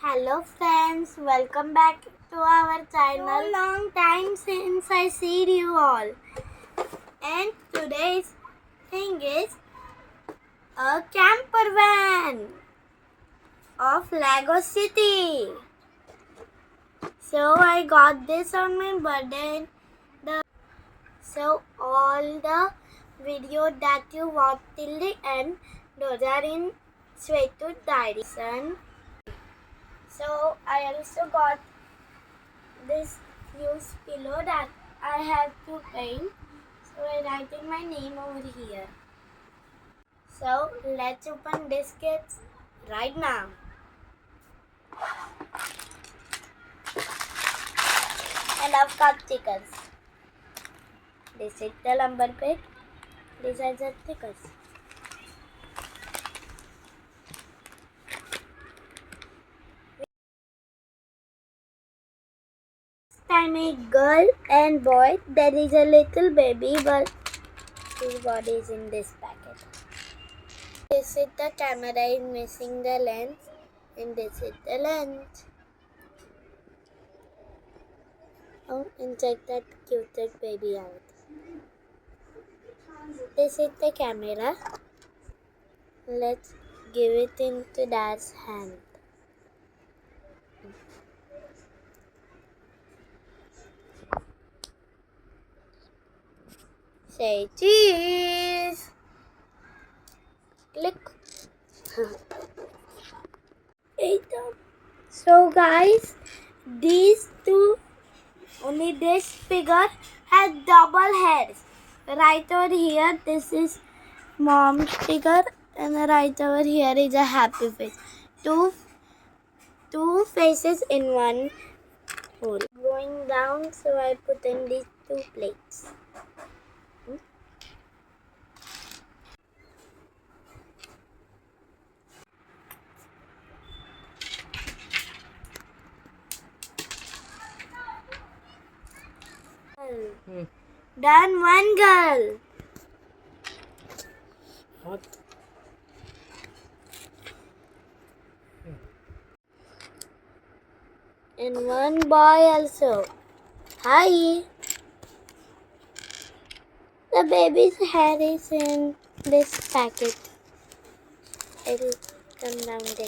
Hello friends, welcome back to our channel. So long time since I see you all. And today's thing is a camper van of Lego City. So I got this on my birthday. So all the video that you watch till the end, those are in Shwetu diary. So I also got this used pillow that I have to paint. So I'm writing my name over here. So let's open this kit right now. And I've got stickers. This is the lumber pit. These are the stickers. Time a girl and boy. There is a little baby, but his body is in this packet. This is the camera is missing the lens, and this is the lens. Oh, and check that cute baby out. This is the camera. Let's give it into Dad's hand. Say cheese. Click. So guys, these two, only this figure has double heads. Right over here, this is mom's figure, and right over here is a happy face. Two faces in one hole. Going down, so I put in these two plates. Done one girl. What? And one boy also. Hi. The baby's hair is in this packet. It'll come down there.